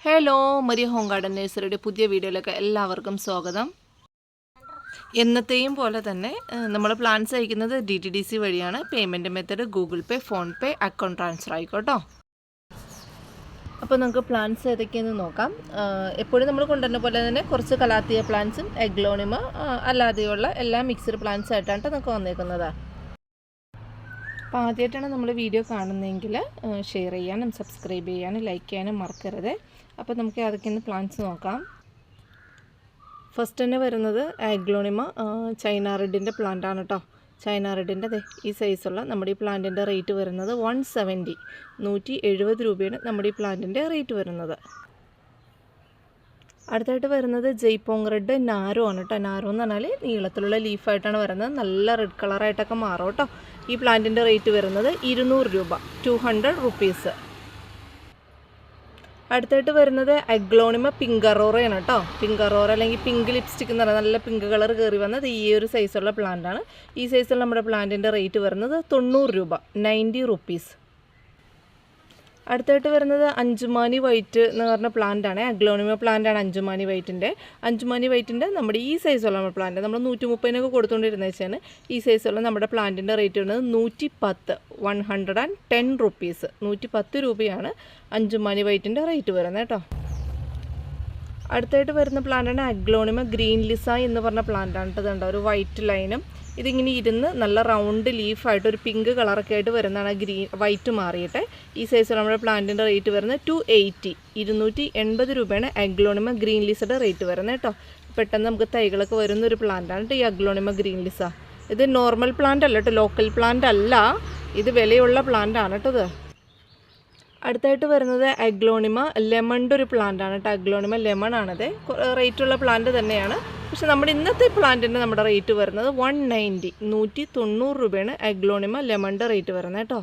Hello Maria home garden നഴ്സറിയുടെ പുതിയ വീഡിയോയിലേക്ക് എല്ലാവർക്കും സ്വാഗതം. എന്നത്തെയും പോലെ തന്നെ നമ്മൾ പ്ലാൻസ് അയക്കുന്നത് DTDC വഴിയാണ്. പേയ്മെൻറ്റ് മെത്തേഡ് ഗൂഗിൾ പേ, ഫോൺ പേ, അക്കൗണ്ട് ട്രാൻസ്ഫർ ആയിക്കോട്ടോ. അപ്പോൾ നമുക്ക് പ്ലാൻസ് ഏതൊക്കെയെന്ന് നോക്കാം. എപ്പോഴും നമ്മൾ കൊണ്ടുവരുന്ന പോലെ തന്നെ കുറച്ച് കലാത്തിയ പ്ലാൻസും എഗ്ലോണിമ അല്ലാതെയുള്ള എല്ലാ മിക്സ്ഡ് പ്ലാൻസ് ആയിട്ടാണ് നമുക്ക് വന്നേക്കുന്നത്. അപ്പോൾ ആദ്യമായിട്ടാണ് നമ്മൾ വീഡിയോ കാണുന്നതെങ്കിൽ ഷെയർ ചെയ്യാനും സബ്സ്ക്രൈബ് ചെയ്യാനും ലൈക്ക് ചെയ്യാനും മറക്കരുത്. അപ്പോൾ നമുക്ക് അതൊക്കെയൊന്ന് പ്ലാന്റ്സ് നോക്കാം. ഫസ്റ്റ് തന്നെ വരുന്നത് ആഗ്ലോണിമ ചൈന റെഡിൻ്റെ പ്ലാന്റാണ് കേട്ടോ. ചൈന റെഡിൻ്റെ ഈ സൈസുള്ള നമ്മുടെ ഈ പ്ലാന്റിൻ്റെ റേറ്റ് വരുന്നത് 170 രൂപയാണ് നമ്മുടെ ഈ പ്ലാന്റിൻ്റെ റേറ്റ് വരുന്നത്. അടുത്തായിട്ട് വരുന്നത് ജയ്പോങ് റെഡ് നാരോ ആണ് കേട്ടോ. നാരോ എന്ന് പറഞ്ഞാൽ നീളത്തിലുള്ള ലീഫായിട്ടാണ് വരുന്നത്. നല്ല റെഡ് കളറായിട്ടൊക്കെ മാറും കേട്ടോ. ഈ പ്ലാന്റിൻ്റെ റേറ്റ് വരുന്നത് 200 രൂപ, 200 റുപ്പീസ്. അടുത്തായിട്ട് വരുന്നത് അഗ്ലോണിമ പിങ്കറോറയാണ് കേട്ടോ. പിങ്കറോറ അല്ലെങ്കിൽ പിങ്ക് ലിപ്സ്റ്റിക് എന്ന് പറയുന്നത് നല്ല പിങ്ക് കളർ കയറി വന്നത് ഈ ഒരു സൈസുള്ള പ്ലാന്റാണ്. ഈ സൈസുള്ള നമ്മുടെ പ്ലാന്റിൻ്റെ റേറ്റ് വരുന്നത് 90 രൂപ, 90 റുപ്പീസ്. അടുത്തായിട്ട് വരുന്നത് അഞ്ചുമാനി വൈറ്റ് എന്ന് പറഞ്ഞ പ്ലാന്റാണ്. അഗ്ലോണിമ പ്ലാന്റാണ് അഞ്ചുമാനി വൈറ്റിൻ്റെ നമ്മുടെ ഈ സൈസുള്ള പ്ലാന്റ് നമ്മൾ 130 കൊടുത്തുകൊണ്ടിരുന്ന വെച്ചാണ്. ഈ സൈസുള്ള നമ്മുടെ പ്ലാന്റിൻ്റെ റേറ്റ് വരുന്നത് 110, 110 റുപ്പീസ്, 110 രൂപയാണ് അഞ്ചുമാനി വൈറ്റിൻ്റെ റേറ്റ് വരുന്നത് കേട്ടോ. അടുത്തായിട്ട് വരുന്ന പ്ലാന്റാണ് അഗ്ലോണിമ ഗ്രീൻ ലിസ എന്ന് പറഞ്ഞ പ്ലാന്റാണ്. ഇതുണ്ട് ഒരു വൈറ്റ് ലൈനും ഇതിങ്ങനെ ഇരുന്ന് നല്ല റൗണ്ട് ലീഫായിട്ട് ഒരു പിങ്ക് കളറൊക്കെ ആയിട്ട് വരുന്നതാണ്. വൈറ്റ് മാറിയിട്ട് ഈ സൈസിൽ നമ്മുടെ പ്ലാന്റിൻ്റെ റേറ്റ് വരുന്നത് 280, 280 രൂപയാണ് അഗ്ലോണിമ ഗ്രീൻ ലിസയുടെ റേറ്റ് വരുന്നത് കേട്ടോ. പെട്ടെന്ന് നമുക്ക് തൈകളൊക്കെ വരുന്നൊരു പ്ലാന്റാണ് കേട്ടോ ഈ അഗ്ലോണിമ ഗ്രീൻ ലിസ. ഇത് നോർമൽ പ്ലാന്റ് അല്ല കേട്ടോ, ലോക്കൽ പ്ലാന്റ് അല്ല, ഇത് വിലയുള്ള പ്ലാന്റ് ആണ് കേട്ടോ ഇത്. അടുത്തായിട്ട് വരുന്നത് അഗ്ലോണിമ ലെമണിൻ്റെ ഒരു പ്ലാന്റാണ് കേട്ടോ. അഗ്ലോണിമ ലെമൺ ആണത്. റേറ്റുള്ള പ്ലാന്റ് തന്നെയാണ്. പക്ഷെ നമ്മുടെ ഇന്നത്തെ പ്ലാന്റിൻ്റെ നമ്മുടെ റേറ്റ് വരുന്നത് 190, 190 രൂപയാണ് അഗ്ലോണിമ ലെമണിൻ്റെ റേറ്റ് വരുന്നത് കേട്ടോ.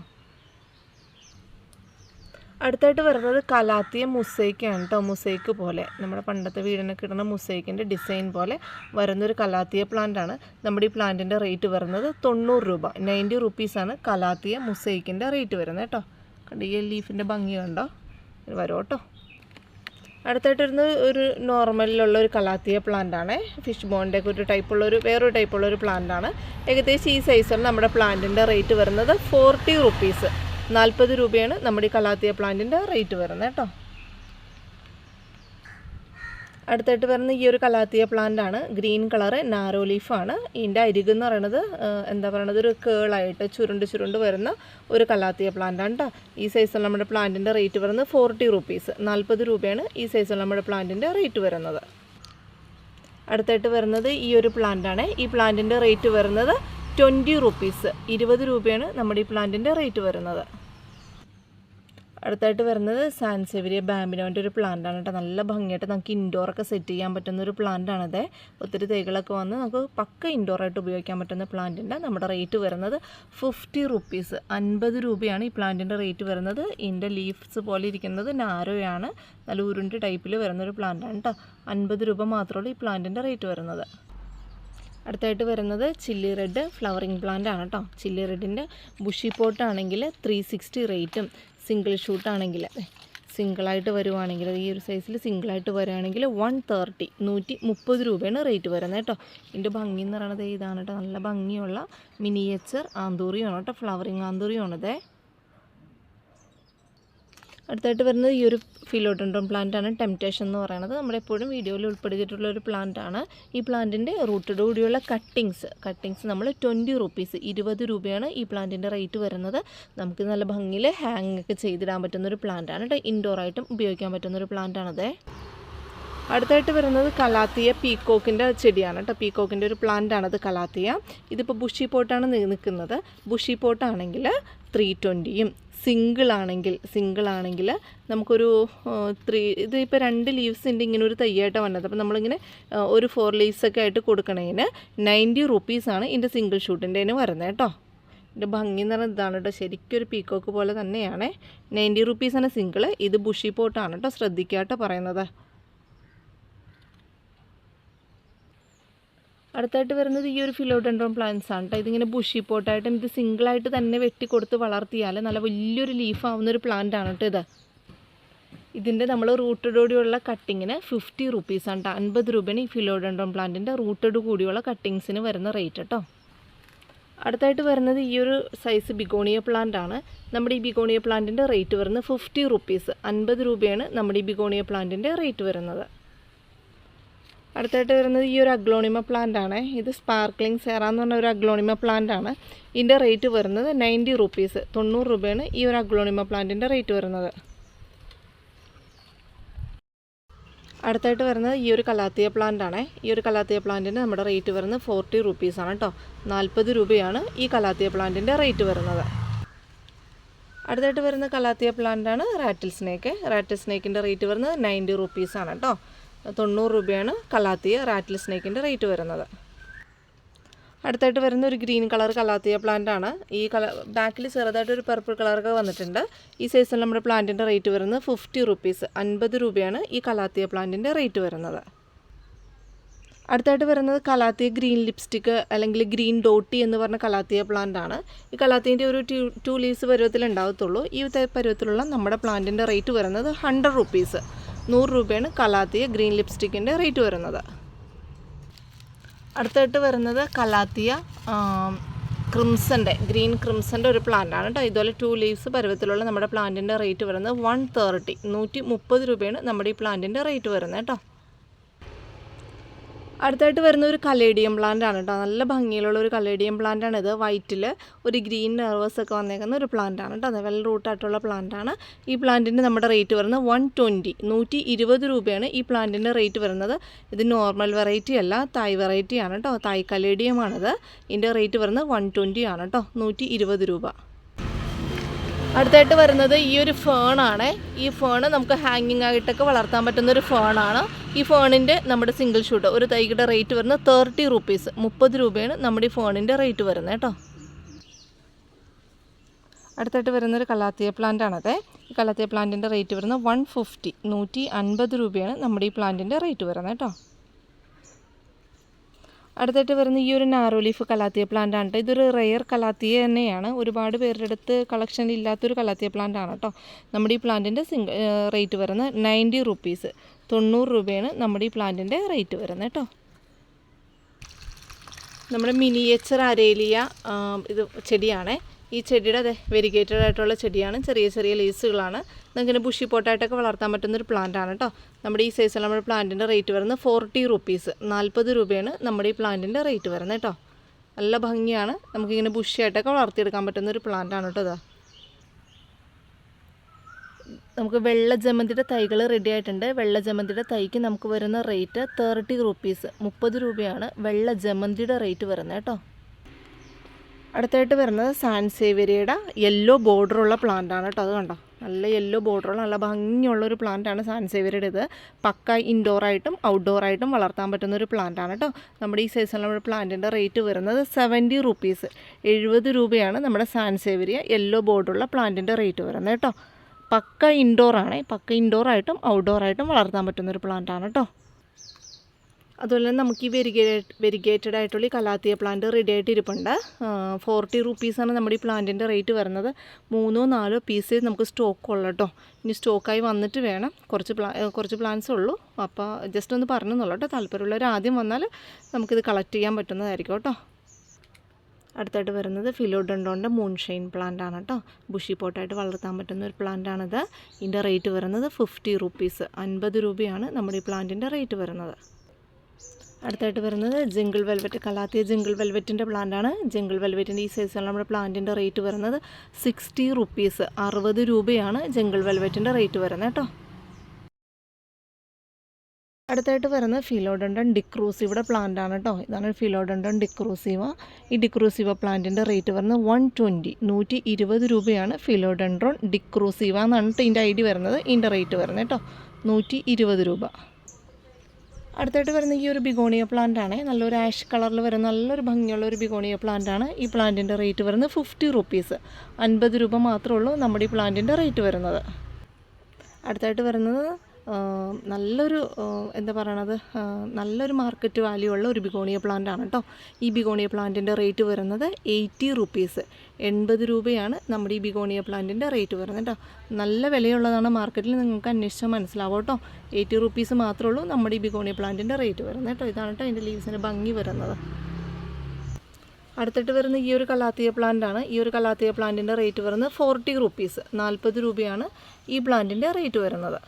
അടുത്തായിട്ട് വരുന്നത് കലാത്തിയ മുസൈക്കാണ് കേട്ടോ. മുസൈക്ക് പോലെ നമ്മുടെ പണ്ടത്തെ വീടിനൊക്കെ ഇടുന്ന മുസൈക്കിൻ്റെ ഡിസൈൻ പോലെ വരുന്നൊരു കലാത്തിയ പ്ലാന്റാണ്. നമ്മുടെ ഈ പ്ലാന്റിൻ്റെ റേറ്റ് വരുന്നത് 90 രൂപ, 90 റുപ്പീസാണ് കലാത്തിയ മുസൈക്കിൻ്റെ റേറ്റ് വരുന്നത് കേട്ടോ. കണ്ട് ഈ ലീഫിൻ്റെ ഭംഗി കണ്ടോ, വരും കേട്ടോ. അടുത്തായിട്ട് വരുന്നത് ഒരു നോർമലിലുള്ള ഒരു കലാത്തിയ പ്ലാന്റാണ്. ഫിഷ് ബോണിൻ്റെ ഒക്കെ വേറൊരു ടൈപ്പുള്ളൊരു പ്ലാന്റാണ്. ഏകദേശം ഈ സൈസിൽ നമ്മുടെ പ്ലാന്റിൻ്റെ റേറ്റ് വരുന്നത് 40 റുപ്പീസ്, 40 രൂപയാണ് നമ്മുടെ ഈ കലാത്തിയ പ്ലാന്റിൻ്റെ റേറ്റ് വരുന്നത് കേട്ടോ. അടുത്തായിട്ട് വരുന്ന ഈ ഒരു കലാത്തിയ പ്ലാന്റാണ്. ഗ്രീൻ കളറ് നാരോ ലീഫാണ്. ഇതിൻ്റെ അരികെന്ന് പറയണത് ഒരു കേളായിട്ട് ചുരുണ്ട് വരുന്ന ഒരു കലാത്തിയ പ്ലാന്റാണ് കേട്ടോ. ഈ സൈസിൽ നമ്മുടെ പ്ലാന്റിൻ്റെ റേറ്റ് വരുന്നത് 40 റുപ്പീസ്, 40 രൂപയാണ് ഈ സൈസിൽ നമ്മുടെ പ്ലാന്റിൻ്റെ റേറ്റ് വരുന്നത്. അടുത്തായിട്ട് വരുന്നത് ഈ ഒരു പ്ലാന്റാണ്. ഈ പ്ലാന്റിൻ്റെ റേറ്റ് വരുന്നത് 20 റുപ്പീസ്, 20 രൂപയാണ് നമ്മുടെ ഈ പ്ലാന്റിൻ്റെ റേറ്റ് വരുന്നത്. അടുത്തായിട്ട് വരുന്നത് സാൻസേവിയ ബാമ്പിനോൻ്റെ ഒരു പ്ലാന്റാണ് കേട്ടോ. നല്ല ഭംഗിയായിട്ട് നമുക്ക് ഇൻഡോറൊക്കെ സെറ്റ് ചെയ്യാൻ പറ്റുന്ന ഒരു പ്ലാന്റാണത്. ഒത്തിരി തൈകളൊക്കെ വന്ന് നമുക്ക് പക്ക ഇൻഡോറായിട്ട് ഉപയോഗിക്കാൻ പറ്റുന്ന പ്ലാന്റിൻ്റെ നമ്മുടെ റേറ്റ് വരുന്നത് 50 റുപ്പീസ്, 50 രൂപയാണ് ഈ പ്ലാന്റിൻ്റെ റേറ്റ് വരുന്നത്. ഇതിൻ്റെ ലീഫ്സ് പോലെ ഇരിക്കുന്നത് നാരോയാണ്. നല്ല ഉരുണ്ട് ടൈപ്പിൽ വരുന്നൊരു പ്ലാന്റാണ് കേട്ടോ. 50 രൂപ മാത്രമേ ഈ പ്ലാന്റിൻ്റെ റേറ്റ് വരുന്നത്. അടുത്തായിട്ട് വരുന്നത് ചില്ലി റെഡ് ഫ്ലവറിങ് പ്ലാന്റ് ആണ് കേട്ടോ. ചില്ലി റെഡിൻ്റെ ബുഷി പോട്ടാണെങ്കിൽ 360 റേറ്റും, സിംഗിൾ ഷൂട്ടാണെങ്കിൽ സിംഗിളായിട്ട് വരുവാണെങ്കിൽ ഈ ഒരു സൈസിൽ സിംഗിളായിട്ട് വരുവാണെങ്കിൽ 130, 130 രൂപയാണ് റേറ്റ് വരുന്നത് കേട്ടോ. ഇതിൻ്റെ ഭംഗി എന്ന് പറയുന്നത് ഇതാണ് കേട്ടോ. നല്ല ഭംഗിയുള്ള മിനിയേച്ചർ ആന്തൂറിയാണ് കേട്ടോ, ഫ്ലവറിങ് ആന്തൂറിയാണിത്. അടുത്തായിട്ട് വരുന്നത് ഈ ഒരു ഫിലോഡെൻഡ്രോൺ പ്ലാന്റാണ്. ടെംപ്റ്റേഷൻ എന്ന് പറയുന്നത് നമ്മളെപ്പോഴും വീഡിയോയിൽ ഉൾപ്പെടുത്തിയിട്ടുള്ള ഒരു പ്ലാന്റാണ്. ഈ പ്ലാന്റിൻ്റെ റൂട്ടോട് കൂടിയുള്ള കട്ടിങ്സ് നമ്മൾ 20 റുപ്പീസ്, 20 രൂപയാണ് ഈ പ്ലാന്റിൻ്റെ റേറ്റ് വരുന്നത്. നമുക്ക് നല്ല ഭംഗിയിൽ ഹാങ് ഒക്കെ ചെയ്തിടാൻ പറ്റുന്നൊരു പ്ലാന്റാണ് കേട്ടോ. ഇൻഡോറായിട്ടും ഉപയോഗിക്കാൻ പറ്റുന്നൊരു പ്ലാന്റാണത്. അടുത്തായിട്ട് വരുന്നത് കലാത്തിയ പീക്കോക്കിൻ്റെ ചെടിയാണ് കേട്ടോ. പീക്കോക്കിൻ്റെ ഒരു പ്ലാന്റാണത് കലാത്തിയ. ഇതിപ്പോൾ ബുഷി പോട്ടാണ് നിൽക്കുന്നത്. ബുഷി പോട്ടാണെങ്കിൽ 320യും, സിംഗിളാണെങ്കിൽ നമുക്കൊരു ഇതിപ്പോൾ 2 ലീവ്സിൻ്റെ ഇങ്ങനെ ഒരു തയ്യായിട്ട് വന്നത്. അപ്പോൾ നമ്മളിങ്ങനെ ഒരു 4 ലീവ്സൊക്കെ ആയിട്ട് കൊടുക്കണതിന് 90 റുപ്പീസാണ് ഇതിൻ്റെ സിംഗിൾ ഷൂട്ടിൻ്റെ വരുന്നത് കേട്ടോ. ഇതിൻ്റെ ഭംഗി എന്ന് പറയുന്നത് ഇതാണ് കേട്ടോ. ശരിക്കും ഒരു പീക്കോക്ക് പോലെ തന്നെയാണ്. 90 റുപ്പീസാണ് സിംഗിൾ. ഇത് ബുഷി പോട്ടാണ് കേട്ടോ, ശ്രദ്ധിക്കാട്ടോ പറയുന്നത്. അടുത്തായിട്ട് വരുന്നത് ഈ ഒരു ഫിലോഡെൻഡ്രോൺ പ്ലാന്റ്സ് ആണ് കേട്ടോ. ഇതിങ്ങനെ ബുഷി പോട്ടായിട്ടും ഇത് സിംഗിളായിട്ട് തന്നെ വെട്ടി കൊടുത്ത് വളർത്തിയാൽ നല്ല വലിയൊരു ലീഫ് ആവുന്നൊരു പ്ലാന്റ് ആണ് കേട്ടോ ഇത്. ഇതിൻ്റെ നമ്മൾ റൂട്ടഡോടെയുള്ള കട്ടിങ്ങിന് 50 റുപ്പീസാണ് കേട്ടോ. 50 രൂപയാണ് ഈ ഫിലോഡെൻഡ്രോൺ പ്ലാന്റിൻ്റെ റൂട്ടഡ് കൂടിയുള്ള കട്ടിങ്സിന് വരുന്ന റേറ്റ് കേട്ടോ. അടുത്തായിട്ട് വരുന്നത് ഈ ഒരു സൈസ് ബിഗോണിയ പ്ലാന്റ് ആണ്. നമ്മുടെ ഈ ബിഗോണിയ പ്ലാന്റിൻ്റെ റേറ്റ് വരുന്നത് 50 റുപ്പീസ്. 50 രൂപയാണ് നമ്മുടെ ഈ ബിഗോണിയ പ്ലാന്റിൻ്റെ റേറ്റ് വരുന്നത്. അടുത്തായിട്ട് വരുന്നത് ഈ ഒരു അഗ്ലോണിമ പ്ലാന്റ് ആണ്. ഇത് സ്പാർക്ലിംഗ് സെറ എന്ന് പറഞ്ഞ ഒരു അഗ്ലോണിമ പ്ലാന്റ് ആണ്. ഇതിൻ്റെ റേറ്റ് വരുന്നത് 90 റുപ്പീസ്. 90 രൂപയാണ് ഈ ഒരു അഗ്ലോണിമ പ്ലാന്റിൻ്റെ റേറ്റ് വരുന്നത്. അടുത്തായിട്ട് വരുന്നത് ഈ ഒരു കലാത്തിയ പ്ലാന്റ് ആണ്. ഈ ഒരു കലാത്തിയ പ്ലാന്റിന് നമ്മുടെ റേറ്റ് വരുന്നത് 40 റുപ്പീസാണ് കേട്ടോ. 40 രൂപയാണ് ഈ കലാത്തിയ പ്ലാന്റിൻ്റെ റേറ്റ് വരുന്നത്. അടുത്തായിട്ട് വരുന്ന കലാത്തിയ പ്ലാന്റ് ആണ് റാറ്റിൽ സ്നേക്ക്. റാറ്റിൽ സ്നേക്കിൻ്റെ റേറ്റ് വരുന്നത് 90 റുപ്പീസാണ് കേട്ടോ. 90 രൂപയാണ് കലാത്തിയ റാറ്റിൽ സ്നേക്കിൻ്റെ റേറ്റ് വരുന്നത്. അടുത്തായിട്ട് വരുന്ന ഒരു ഗ്രീൻ കളർ കലാത്തിയ പ്ലാന്റ് ആണ്. ഈ ബാക്കിൽ ചെറുതായിട്ടൊരു പർപ്പിൾ കളറൊക്കെ വന്നിട്ടുണ്ട്. ഈ സൈസിൽ നമ്മുടെ പ്ലാന്റിൻ്റെ റേറ്റ് വരുന്നത് 50 റുപ്പീസ്. 50 രൂപയാണ് ഈ കലാത്തിയ പ്ലാന്റിൻ്റെ റേറ്റ് വരുന്നത്. അടുത്തായിട്ട് വരുന്നത് കലാത്തിയ ഗ്രീൻ ലിപ്സ്റ്റിക്ക് അല്ലെങ്കിൽ ഗ്രീൻ ഡോട്ടി എന്ന് പറഞ്ഞ കലാത്തിയ പ്ലാന്റ് ആണ്. ഈ കലാത്തിൻ്റെ ഒരു 2 ലീവ്സ് പരുവത്തിൽ ഉണ്ടാകത്തുള്ളൂ. ഈ പരുവത്തിലുള്ള നമ്മുടെ പ്ലാന്റിൻ്റെ റേറ്റ് വരുന്നത് 100 റുപ്പീസ്. 100 രൂപയാണ് കലാത്തിയ ഗ്രീൻ ലിപ്സ്റ്റിക്കിൻ്റെ റേറ്റ് വരുന്നത്. അടുത്തായിട്ട് വരുന്നത് കലാത്തിയ ഗ്രീൻ ക്രിംസൻ്റെ ഒരു പ്ലാന്റ് ആണ് കേട്ടോ. ഇതുപോലെ 2 ലീവ്സ് പരുവത്തിലുള്ള നമ്മുടെ പ്ലാന്റിൻ്റെ റേറ്റ് വരുന്നത് 130. 130 രൂപയാണ് നമ്മുടെ ഈ പ്ലാന്റിൻ്റെ റേറ്റ് വരുന്നത് കേട്ടോ. അടുത്തായിട്ട് വരുന്ന ഒരു കലേഡിയം പ്ലാന്റ് ആണ് കേട്ടോ. നല്ല ഭംഗിയിലുള്ള ഒരു കലേഡിയം പ്ലാന്റ് ആണ് ഇത്. വൈറ്റിൽ ഒരു ഗ്രീൻ നെർവസ് ഒക്കെ വന്നേക്കുന്ന ഒരു പ്ലാന്റ് ആണ് കേട്ടോ. അത് വെൽ റൂട്ടായിട്ടുള്ള പ്ലാന്റ് ആണ്. ഈ പ്ലാന്റിൻ്റെ നമ്മുടെ റേറ്റ് വരുന്നത് 120. 120 രൂപയാണ് ഈ പ്ലാന്റിൻ്റെ റേറ്റ് വരുന്നത്. ഇത് നോർമൽ വെറൈറ്റി അല്ല, തായ് വെറൈറ്റി ആണ് കേട്ടോ. തായ് കലേഡിയമാണിത്. ഇതിൻ്റെ റേറ്റ് വരുന്നത് 120 ആണ് കേട്ടോ. 120 രൂപ. അടുത്തായിട്ട് വരുന്നത് ഈ ഒരു ഫേണാണ്. ഈ ഫേണ് നമുക്ക് ഹാങ്ങിങ് ആയിട്ടൊക്കെ വളർത്താൻ പറ്റുന്നൊരു ഫേണാണ്. ഈ ഫേണിൻ്റെ നമ്മുടെ സിംഗിൾ ഷൂട്ട് ഒരു തൈയുടെ റേറ്റ് വരുന്നത് 30 റുപ്പീസ്. 30 രൂപയാണ് നമ്മുടെ ഈ ഫേണിൻ്റെ റേറ്റ് വരുന്നത് കേട്ടോ. അടുത്തായിട്ട് വരുന്നൊരു കലാത്തിയ പ്ലാന്റ് ആണത്. ഈ കലാത്തിയ പ്ലാന്റിൻ്റെ റേറ്റ് വരുന്നത് 150. 150 രൂപയാണ് നമ്മുടെ ഈ പ്ലാന്റിൻ്റെ റേറ്റ് വരുന്നത് കേട്ടോ. അടുത്തായിട്ട് വരുന്ന ഈ ഒരു നാരോ ലീഫ് കലാത്തിയ പ്ലാന്റ് ആണ്. ഇതൊരു റെയർ കലാത്തിയ തന്നെയാണ്. ഒരുപാട് പേരുടെ അടുത്ത് കളക്ഷൻ ഇല്ലാത്തൊരു കലാത്തിയ പ്ലാന്റ് ആണ് കേട്ടോ. നമ്മുടെ ഈ പ്ലാന്റിൻ്റെ റേറ്റ് വരുന്നത് 90 റുപ്പീസ്. 90 രൂപയാണ് നമ്മുടെ ഈ പ്ലാന്റിൻ്റെ റേറ്റ് വരുന്നത് കേട്ടോ. നമ്മുടെ മിനിയേച്ചർ അരേലിയ ഇത് ചെടിയാണ്. ഈ ചെടിയുടെ വെരിഗേറ്റഡ് ആയിട്ടുള്ള ചെടിയാണ്. ചെറിയ ചെറിയ ലീസുകളാണ്. നമുക്കിങ്ങനെ ബുഷി പോട്ടായിട്ടൊക്കെ വളർത്താൻ പറ്റുന്നൊരു പ്ലാന്റ് ആണ് കേട്ടോ. നമ്മുടെ ഈ സൈസിൽ നമ്മുടെ പ്ലാന്റിൻ്റെ റേറ്റ് വരുന്നത് 40 റുപ്പീസ്. 40 രൂപയാണ് നമ്മുടെ ഈ പ്ലാന്റിൻ്റെ റേറ്റ് വരുന്നത് കേട്ടോ. നല്ല ഭംഗിയാണ്. നമുക്കിങ്ങനെ ബുഷിയായിട്ടൊക്കെ വളർത്തിയെടുക്കാൻ പറ്റുന്നൊരു പ്ലാന്റ് ആണ് കേട്ടോ. ഇതാ നമുക്ക് വെള്ള ജമന്തിയുടെ തൈകൾ റെഡി ആയിട്ടുണ്ട്. വെള്ള ജമന്തിയുടെ തൈക്ക് നമുക്ക് വരുന്ന റേറ്റ് 30 റുപ്പീസ്. 30 രൂപയാണ് വെള്ള ജമന്തിയുടെ റേറ്റ് വരുന്നത് കേട്ടോ. അടുത്തായിട്ട് വരുന്നത് സാൻസേവേരിയയുടെ യെല്ലോ ബോർഡറുള്ള പ്ലാന്റ് ആണ് കേട്ടോ. അത് കണ്ടോ, നല്ല യെല്ലോ ബോർഡറുള്ള നല്ല ഭംഗിയുള്ളൊരു പ്ലാന്റ് ആണ് സാൻസേവേരിയുടെ. ഇത് പക്ക ഇൻഡോറായിട്ടും ഔട്ട്ഡോറായിട്ടും വളർത്താൻ പറ്റുന്നൊരു പ്ലാന്റ് ആണ് കേട്ടോ. നമ്മുടെ ഈ സൈസിലുള്ള പ്ലാന്റിൻ്റെ റേറ്റ് വരുന്നത് 70 റുപ്പീസ്. 70 രൂപയാണ് നമ്മുടെ സാൻസേവേരിയ യെല്ലോ ബോർഡറുള്ള പ്ലാന്റിൻ്റെ റേറ്റ് വരുന്നത് കേട്ടോ. പക്ക ഇൻഡോറാണ്. പക്ക ഇൻഡോറായിട്ടും ഔട്ട്ഡോറായിട്ടും വളർത്താൻ പറ്റുന്നൊരു പ്ലാന്റ് ആണ് കേട്ടോ. അതുപോലെ തന്നെ നമുക്ക് ഈ വെരിഗേറ്റഡ് ആയിട്ടുള്ള ഈ കലാത്തിയ പ്ലാന്റ് റെഡി ആയിട്ട് ഇരിപ്പുണ്ട്. 40 റുപ്പീസാണ് നമ്മുടെ ഈ പ്ലാന്റിൻ്റെ റേറ്റ് വരുന്നത്. 3-4 പീസ് നമുക്ക് സ്റ്റോക്ക് ഉള്ളൂ കേട്ടോ. ഇനി സ്റ്റോക്കായി വന്നിട്ട് വേണം. കുറച്ച് പ്ലാന്റ്സ് ഉള്ളൂ. അപ്പോൾ ജസ്റ്റ് ഒന്ന് പറഞ്ഞെന്നുള്ളൂ കേട്ടോ. താല്പര്യമുള്ളവർ ആദ്യം വന്നാൽ നമുക്കിത് കളക്ട് ചെയ്യാൻ പറ്റുന്നതായിരിക്കും കേട്ടോ. അടുത്തായിട്ട് വരുന്നത് ഫിലോഡെൻഡ്രോണിൻ്റെ മൂൺഷൈൻ പ്ലാന്റ് ആണ് കേട്ടോ. ബുഷി പോട്ടായിട്ട് വളർത്താൻ പറ്റുന്ന ഒരു പ്ലാന്റ് ആണിത്. ഇതിൻ്റെ റേറ്റ് വരുന്നത് 50 റുപ്പീസ്. 50 രൂപയാണ് നമ്മുടെ ഈ പ്ലാന്റിൻ്റെ റേറ്റ് വരുന്നത്. അടുത്തായിട്ട് വരുന്നത് ജിങ്കിൾ വെൽവെറ്റ്, കലാത്തിയ ജിങ്കിൾ വെൽവെറ്റിൻ്റെ പ്ലാന്റ് ആണ്. ജിങ്കിൾ വെൽവെറ്റിൻ്റെ ഈ സൈസിലാണ് നമ്മുടെ പ്ലാന്റിൻ്റെ റേറ്റ് വരുന്നത് 60 റുപ്പീസ്. 60 രൂപയാണ് ജിങ്കിൾ വെൽവെറ്റിൻ്റെ റേറ്റ് വരുന്നത് കേട്ടോ. അടുത്തായിട്ട് വരുന്നത് ഫിലോഡെൻഡ്രോൺ ഡിക്രൂസീവയുടെ പ്ലാന്റ് ആണ് കേട്ടോ. ഇതാണ് ഫിലോഡെൻഡ്രോൺ ഡിക്രൂസീവ. ഈ ഡിക്രൂസീവ പ്ലാന്റിൻ്റെ റേറ്റ് വരുന്നത് 120. 120 രൂപയാണ് ഫിലോഡെൻഡ്രോൺ ഡിക്രൂസീവ എന്നാണ് ഇതിൻ്റെ ഐ ഡി വരുന്നത്. ഇതിൻ്റെ റേറ്റ് വരുന്നത് കേട്ടോ 120 രൂപ. അടുത്തായിട്ട് വരുന്ന ഈ ഒരു ബിഗോണിയ പ്ലാന്റ് ആണ്. നല്ലൊരു ആഷ് കളറിൽ വരുന്ന നല്ലൊരു ഭംഗിയുള്ള ഒരു ബിഗോണിയ പ്ലാന്റ് ആണ്. ഈ പ്ലാന്റിൻ്റെ റേറ്റ് വരുന്നത് 50 റുപ്പീസ്. 50 രൂപ മാത്രമേ ഉള്ളൂ നമ്മുടെ ഈ പ്ലാന്റിൻ്റെ റേറ്റ് വരുന്നത്. അടുത്തായിട്ട് വരുന്നത് നല്ലൊരു എന്താ പറയണത് നല്ലൊരു മാർക്കറ്റ് വാല്യൂ ഉള്ള ഒരു ബിഗോണിയ പ്ലാന്റ് ആണ് കേട്ടോ. ഈ ബിഗോണിയ പ്ലാന്റിൻ്റെ റേറ്റ് വരുന്നത് 80 റുപ്പീസ്, 80 രൂപയാണ് നമ്മുടെ ഈ ബിഗോണിയ പ്ലാന്റിൻ്റെ റേറ്റ് വരുന്നത് കേട്ടോ. നല്ല വിലയുള്ളതാണ്, മാർക്കറ്റിൽ നിങ്ങൾക്ക് അന്വേഷിച്ചാൽ മനസ്സിലാവും കേട്ടോ. 80 റുപ്പീസ് മാത്രമേ ഉള്ളൂ നമ്മുടെ ഈ ബിഗോണിയ പ്ലാന്റിൻ്റെ റേറ്റ് വരുന്നത് കേട്ടോ. ഇതാണ് കേട്ടോ അതിൻ്റെ ലീവ്സിന് ഭംഗി വരുന്നത്. അടുത്തിട്ട് വരുന്ന ഈ ഒരു കലാത്തിയ പ്ലാന്റ് ആണ്. ഈ ഒരു കലാത്തിയ പ്ലാന്റിൻ്റെ റേറ്റ് വരുന്നത് 40 റുപ്പീസ്, 40 രൂപയാണ് ഈ പ്ലാന്റിൻ്റെ റേറ്റ് വരുന്നത്.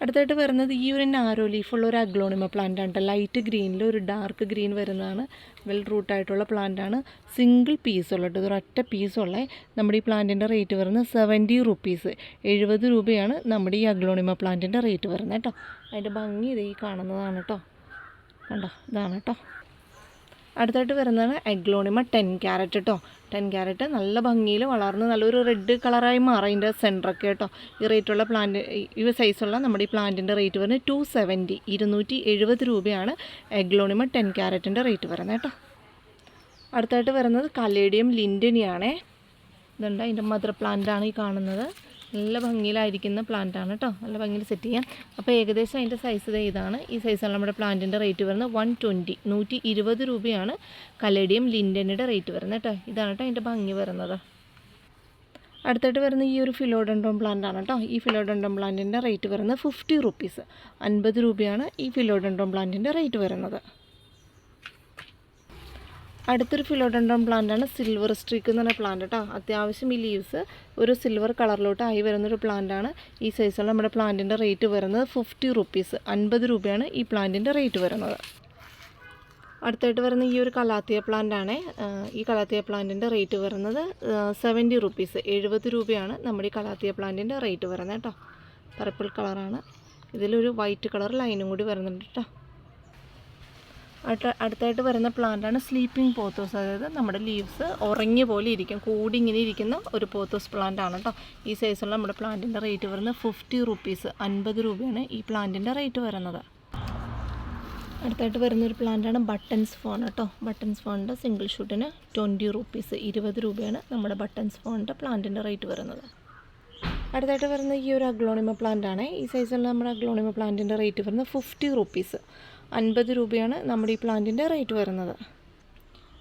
അടുത്തായിട്ട് വരുന്നത് ഈ ഒരു നാരോ ലീഫുള്ള ഒരു അഗ്ലോണിമ പ്ലാന്റ് ആണ്. ലൈറ്റ് ഗ്രീനിൽ ഒരു ഡാർക്ക് ഗ്രീൻ വരുന്നതാണ്. വെൽ റൂട്ടായിട്ടുള്ള പ്ലാന്റ് ആണ്. സിംഗിൾ പീസ് ഉള്ളത്, ഒരൊറ്റ പീസുള്ള നമ്മുടെ ഈ പ്ലാന്റിൻ്റെ റേറ്റ് വരുന്നത് 70 റുപ്പീസ്, 70 രൂപയാണ് നമ്മുടെ ഈ അഗ്ലോണിമ പ്ലാന്റിൻ്റെ റേറ്റ് വരുന്നത് കേട്ടോ. അതിൻ്റെ ഭംഗി ഇത് ഈ കാണുന്നതാണ് കേട്ടോ. കണ്ടോ, ഇതാണ് കേട്ടോ. അടുത്തായിട്ട് വരുന്നതാണ് അഗ്ലോണിമ 10 ക്യാരറ്റ് കേട്ടോ. 10 ക്യാരറ്റ് നല്ല ഭംഗിയിൽ വളർന്ന് നല്ലൊരു റെഡ് കളറായി മാറും അതിൻ്റെ സെൻറ്ററൊക്കെ കേട്ടോ. ഈ റേറ്റുള്ള പ്ലാന്റ്, ഈ സൈസുള്ള നമ്മുടെ ഈ പ്ലാന്റിൻ്റെ റേറ്റ് വരുന്നത് 270, 270 രൂപയാണ് അഗ്ലോണിമ 10 ക്യാരറ്റിൻ്റെ റേറ്റ് വരുന്നത് കേട്ടോ. അടുത്തായിട്ട് വരുന്നത് കലേഡിയം ലിൻഡനിയാണേ. ഇതുണ്ട് അതിൻ്റെ മദർ പ്ലാന്റാണ് ഈ കാണുന്നത്. നല്ല ഭംഗിയിലായിരിക്കുന്ന പ്ലാന്റാണ് കേട്ടോ. നല്ല ഭംഗിയിൽ സെറ്റ് ചെയ്യാം. അപ്പോൾ ഏകദേശം അതിൻ്റെ സൈസ് ഇതാണ്. ഈ സൈസാണ് നമ്മുടെ പ്ലാന്റിൻ്റെ റേറ്റ് വരുന്നത് 120, 120 രൂപയാണ് കലേഡിയം ലിൻഡനിയുടെ റേറ്റ് വരുന്നത് കേട്ടോ. ഇതാണ് കേട്ടോ അതിൻ്റെ ഭംഗി വരുന്നത്. അടുത്തായിട്ട് വരുന്ന ഈ ഒരു ഫിലോഡൻഡ്രോൺ പ്ലാന്റാണ് കേട്ടോ. ഈ ഫിലോഡൻഡ്രോൺ പ്ലാന്റിൻ്റെ റേറ്റ് വരുന്നത് 50 റുപ്പീസ്, 50 രൂപയാണ് ഈ ഫിലോഡൻഡ്രോൺ പ്ലാന്റിൻ്റെ റേറ്റ് വരുന്നത്. അടുത്തൊരു ഫിലോഡൻഡ്രോൺ പ്ലാന്റാണ് സിൽവർ സ്ട്രീക്ക് എന്ന് പറഞ്ഞ പ്ലാന്റ് കേട്ടോ. അത്യാവശ്യം ഈ ലീവ്സ് ഒരു സിൽവർ കളറിലോട്ട് ആയി വരുന്നൊരു പ്ലാന്റാണ്. ഈ സൈസുള്ള നമ്മുടെ പ്ലാന്റിൻ്റെ റേറ്റ് വരുന്നത് 50 റുപ്പീസ്, 50 രൂപയാണ് ഈ പ്ലാന്റിൻ്റെ റേറ്റ് വരുന്നത്. അടുത്തായിട്ട് വരുന്ന ഈ ഒരു കലാത്തിയ പ്ലാന്റാണ്. ഈ കലാത്തിയ പ്ലാന്റിൻ്റെ റേറ്റ് വരുന്നത് 70 റുപ്പീസ്, 70 രൂപയാണ് നമ്മുടെ ഈ കലാത്തിയ പ്ലാന്റിൻ്റെ റേറ്റ് വരുന്നത് കേട്ടോ. പർപ്പിൾ കളറാണ്. ഇതിലൊരു വൈറ്റ് കളർ ലൈനും കൂടി വരുന്നുണ്ട് കേട്ടോ. അടുത്തായിട്ട് വരുന്ന പ്ലാന്റാണ് സ്ലീപ്പിംഗ് പോത്തോസ്. അതായത് നമ്മുടെ ലീവ്സ് ഉറങ്ങിയ പോലെ ഇരിക്കും, കൂടി ഇങ്ങനെ ഇരിക്കുന്ന ഒരു പോത്തോസ് പ്ലാന്റ് ആണ് കേട്ടോ. ഈ സൈസുള്ള നമ്മുടെ പ്ലാന്റിൻ്റെ റേറ്റ് വരുന്നത് 50 റുപ്പീസ്, 50 രൂപയാണ് ഈ പ്ലാന്റിൻ്റെ റേറ്റ് വരുന്നത്. അടുത്തായിട്ട് വരുന്നൊരു പ്ലാന്റാണ് ബട്ടൺസ് ഫോൺ കേട്ടോ. ബട്ടൺസ് ഫോണിൻ്റെ സിംഗിൾ ഷൂട്ടിന് 20 റുപ്പീസ്, 20 രൂപയാണ് നമ്മുടെ ബട്ടൺസ് ഫോണിൻ്റെ പ്ലാന്റിൻ്റെ റേറ്റ് വരുന്നത്. അടുത്തായിട്ട് വരുന്ന ഈ ഒരു അഗ്ലോണിമ പ്ലാന്റാണ്. ഈ സൈസുള്ള നമ്മുടെ അഗ്ലോണിമ പ്ലാന്റിൻ്റെ റേറ്റ് വരുന്നത് 50 റുപ്പീസ്, 50 രൂപയാണ് നമ്മുടെ ഈ പ്ലാന്റിൻ്റെ റേറ്റ് വരുന്നത്.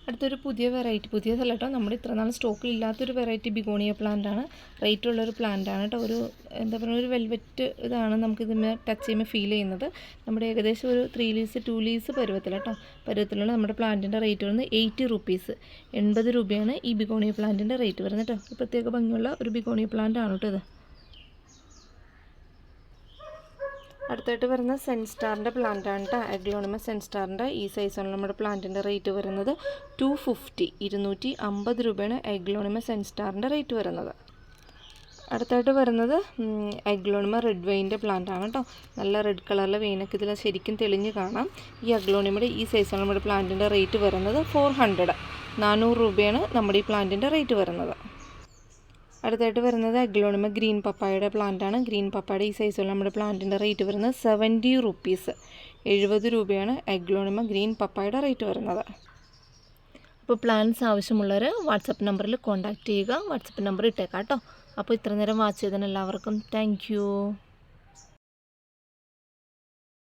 അടുത്തൊരു പുതിയ വെറൈറ്റി, പുതിയതല്ല കേട്ടോ, നമ്മുടെ ഇത്ര നാൾ സ്റ്റോക്കിൽ ഇല്ലാത്തൊരു വെറൈറ്റി ബിഗോണിയ പ്ലാന്റാണ്. റേറ്റ് ഉള്ളൊരു പ്ലാന്റാണ് കേട്ടോ. ഒരു എന്താ പറയുക, ഒരു വെൽവെറ്റ് ഇതാണ് നമുക്കിതിന് ടച്ച് ചെയ്യുമ്പോൾ ഫീൽ ചെയ്യുന്നത്. നമ്മുടെ ഏകദേശം ഒരു 3 ലീവ്സ് 2 ലീവ്സ് പരുവത്തിൽ കേട്ടോ. പരുവത്തിലുള്ള നമ്മുടെ പ്ലാന്റിൻ്റെ റേറ്റ് വരുന്നത് 80 റുപ്പീസ്, 80 രൂപയാണ് ഈ ബിഗോണിയ പ്ലാന്റിൻ്റെ റേറ്റ് വരുന്നത് കേട്ടോ. പ്രത്യേക ഭംഗിയുള്ള ഒരു ബിഗോണിയ പ്ലാന്റ് ആണ് കേട്ടോ ഇത്. അടുത്തായിട്ട് വരുന്ന സെൻസ്റ്റാറിൻ്റെ പ്ലാന്റാണ് കേട്ടോ. അഗ്ലോണിമ സെൻസ്റ്റാറിൻ്റെ ഈ സൈസാണ് നമ്മുടെ പ്ലാന്റിൻ്റെ റേറ്റ് വരുന്നത് 250, 250 രൂപയാണ് അഗ്ലോണിമ സെൻസ്റ്റാറിൻ്റെ റേറ്റ് വരുന്നത്. അടുത്തായിട്ട് വരുന്നത് അഗ്ലോണിമ റെഡ് വെയിൻ്റെ പ്ലാന്റാണ് കേട്ടോ. നല്ല റെഡ് കളറിലെ വെയിനൊക്കെ ഇതിൽ ശരിക്കും തെളിഞ്ഞ് കാണാം. ഈ അഗ്ലോണിമയുടെ ഈ സൈസാണ് നമ്മുടെ പ്ലാന്റിൻ്റെ റേറ്റ് വരുന്നത് 400, 400 രൂപയാണ് നമ്മുടെ ഈ പ്ലാന്റിൻ്റെ റേറ്റ് വരുന്നത്. അടുത്തായിട്ട് വരുന്നത് അഗ്ലോണിമ ഗ്രീൻ പപ്പായയുടെ പ്ലാന്റാണ്. ഗ്രീൻ പപ്പായയുടെ ഈ സൈസുള്ള നമ്മുടെ പ്ലാന്റിൻ്റെ റേറ്റ് വരുന്നത് 70 റുപ്പീസ്, 70 രൂപയാണ് അഗ്ലോണിമ ഗ്രീൻ പപ്പായയുടെ റേറ്റ് വരുന്നത്. അപ്പോൾ പ്ലാൻസ് ആവശ്യമുള്ളവർ വാട്സപ്പ് നമ്പറിൽ കോൺടാക്റ്റ് ചെയ്യുക. വാട്സപ്പ് നമ്പർ ഇട്ടേക്കാം കേട്ടോ. അപ്പോൾ ഇത്ര നേരം വാച്ച് ചെയ്തതിന് എല്ലാവർക്കും താങ്ക് യു.